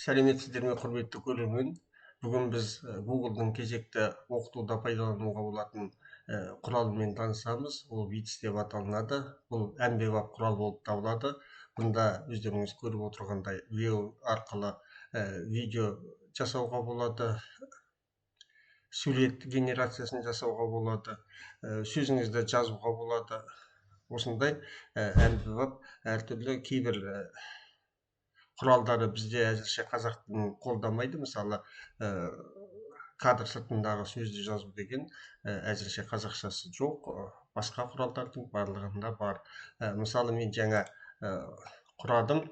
Сәлеметсіздер ме, құрметті көрермен. Бүгін біз Google-дың кезекті оқытуда пайдалануға болатын құралымен танысамыз. Ол Wits деп аталынады. Бұл әмбебап құрал болып табылады. Бұнда өздеріңіз көріп отырғандай видео арқылы видео жасауға болады, сурет генерациясын жасауға болады, сөзіңізді жазуға болады. Осындай әмбебап әртүрлі кейбір құралдары бізде әзірше қазақ тілін қолдамайды. Мысалы кадр сыртындағы сөзді жазу деген әзірше қазақшасы жоқ. Басқа құралдардың барлығында бар. Мысалы мен жаңа құрадым.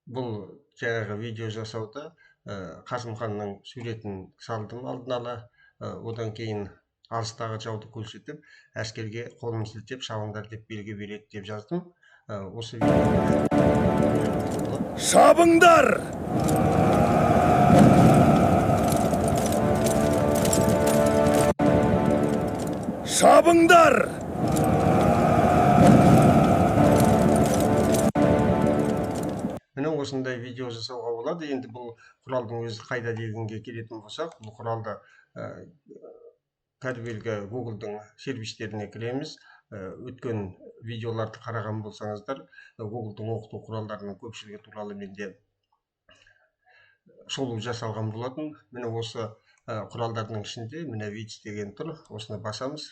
Бұл жаңағы видео жасауда Қасымханның суретін салдым алдын ала. Одан кейін алыстағы жауды көрсетіп, әскерге қолын сілтеп шабыңдар деп белгі береді деп жаздым. Осы видеода шабыңдар! Шабыңдар! міне осындай видео жасауға болады. Енді бұл құралдың өзі қайда дегенге келетін болсақ, бұл құралды кәдімгі Google-дың сервистеріне кіреміз. Өткен видеоларды қараған болсаңыздар, Google-дың оқыту құралдарының көпшілігі туралы менде шолу жасалған болатын. Міне осы құралдардың ішінде міне Wits деген тұр. Осыны басамыз,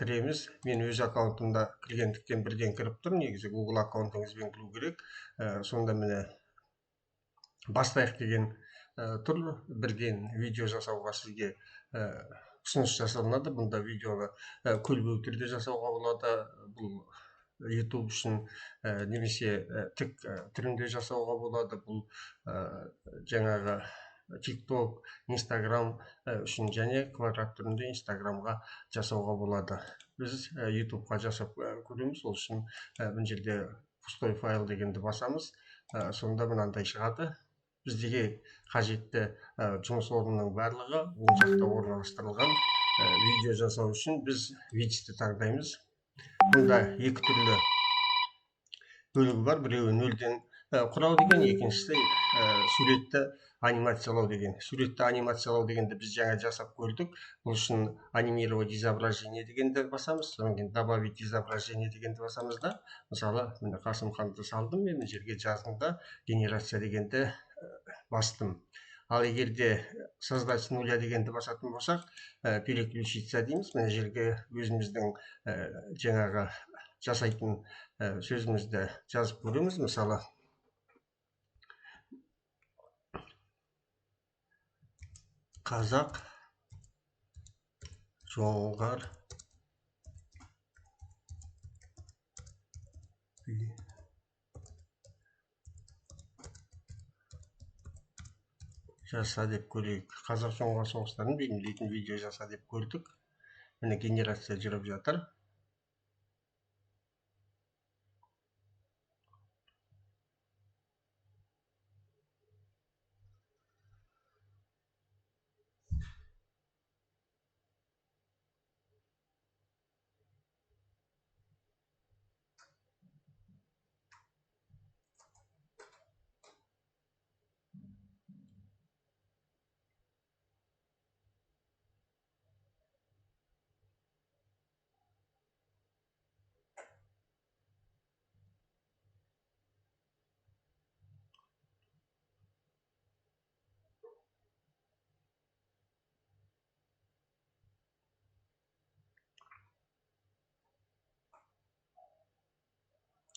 кіреміз. Мен өз аккаунтымда кіргендіктен бірден кіріп тұр. Негізі Google аккаунтыңызбен кіру керек. Сонда міне бастайық деген тұр. Бірден видео жасауға сізге ұсыныс жасалынады. Бұнда видеоны көлбеу түрде жасауға болады. Бұл YouTube үшін немесе тік түрінде жасауға болады. Бұл жаңағы TikTok, Instagram үшін және квадрат түрінде Instagramға жасауға болады. Біз YouTubeға жасап көреміз. Ол үшін бұл жерде пустой файл дегенді басамыз. Сонда мынандай шығады. Біздегі қажетті жұмыс орнының барлығы оң жақта орналастырылған. Видео жасау үшін біз Wits'ті таңдаймыз. Бұнда екі түрлі бөлігі бар. Біреуі нөлден құрау деген, екіншісі суретті анимациялау деген. Суретті анимациялау дегенді біз жаңа жасап көрдік. Бұл үшін анимировать изображение дегенді басамыз. Содан кейін добавить изображение дегенді басамыз да. Мысалы, міне Қасымханды салдым, мен жерге жаздым да генерация дегенді бастым. Ал егерде создать с нуля дегенді басатын болсақ, переключиться дейміз. Мына жерге өзіміздің жаңағы жасайтын сөзімізді жазып көреміз. Мысалы, қазақ жоңғар жаса деп көрейік. Қазақ жоңғар соғыстарын бейнелейтін видео жаса деп көрдік. Міне генерация жүріп жатыр.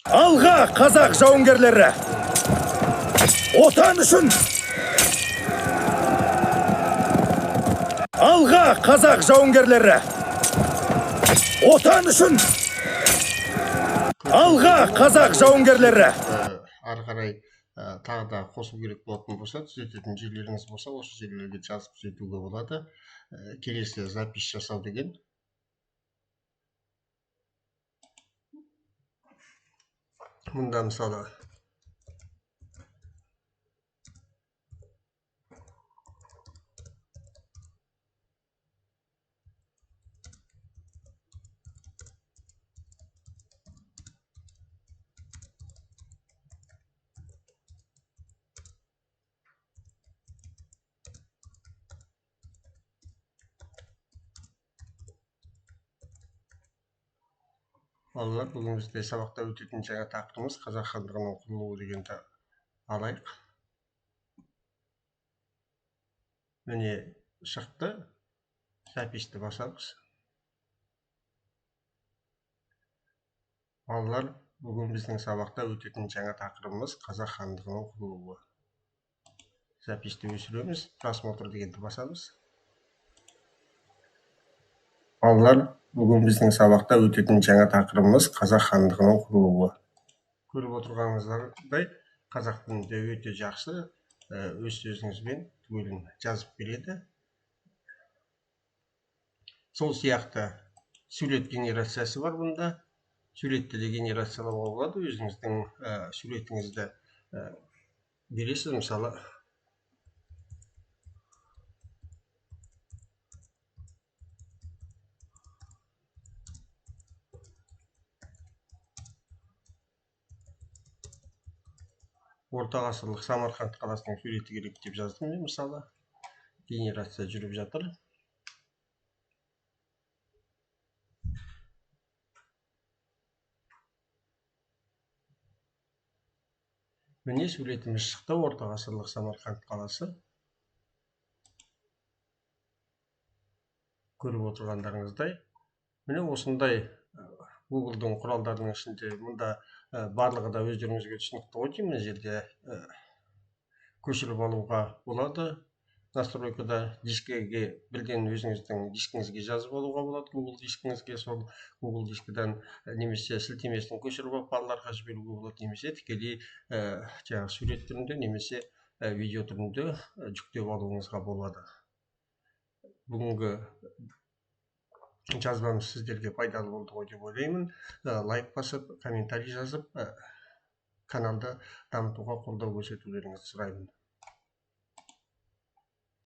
Алға, қазақ жауынгерлері! Отан үшін! Алға, қазақ жауынгерлері! Отан үшін! Алға, қазақ жауынгерлері! Ары қарай тағы да қосу керек болатын болса, түзететін жерлеріңіз болса, осы жерлерге жазып түзетуге болады. Келесі запись жасау деген. Мұнда мысалы Балалар, бүгін бізде сабақта өтетін жаңа тақырыбымыз қазақ хандығының құрылуы дегенді алайық. Міне шықты, записьті басамыз. Балалар, бүгін біздің сабақта өтетін жаңа тақырыбымыз қазақ хандығының құрылуы. Записьті өшіреміз, просмотр дегенді басамыз. Балалар, бүгін біздің сабақта өтетін жаңа тақырыбымыз қазақ хандығының құрылуы. Көріп отырғаныңыздай, қазақ тілінде өте жақсы өз сөзіңізбен түгелін жазып береді. Сол сияқты сурет генерациясы бар бұнда. Суретті де генерациялауға болады. Өзіңіздің суретіңізді бересіз, мысалы орта ғасырлық Самарқанд қаласының суреті керек деп жаздым мен, мысалы генерация жүріп жатыр. Міне суретіміз шықты, орта ғасырлық Самарқанд қаласы. Көріп отырғандарыңыздай, міне осындай Google-дың құралдарының ішінде мұнда барлығы да өздеріңізге түсінікті ғой деймін. Мына жерде көшіріп алуға болады. Настройкада дискіге бірден өзіңіздің дискіңізге жазып алуға болады. Google дискіңізге сол Google дискіден немесе сілтемесін көшіріп алып балаларға жіберуге болады, немесе тікелей жаңағы сурет түрінде немесе видео түрінде жүктеп алуыңызға болады. Бүгінгі жазбамыз сіздерге пайдалы болды ғой деп ойлаймын. Лайк басып, комментарий жазып, каналды дамытуға қолдау көрсетулеріңізді сұраймын.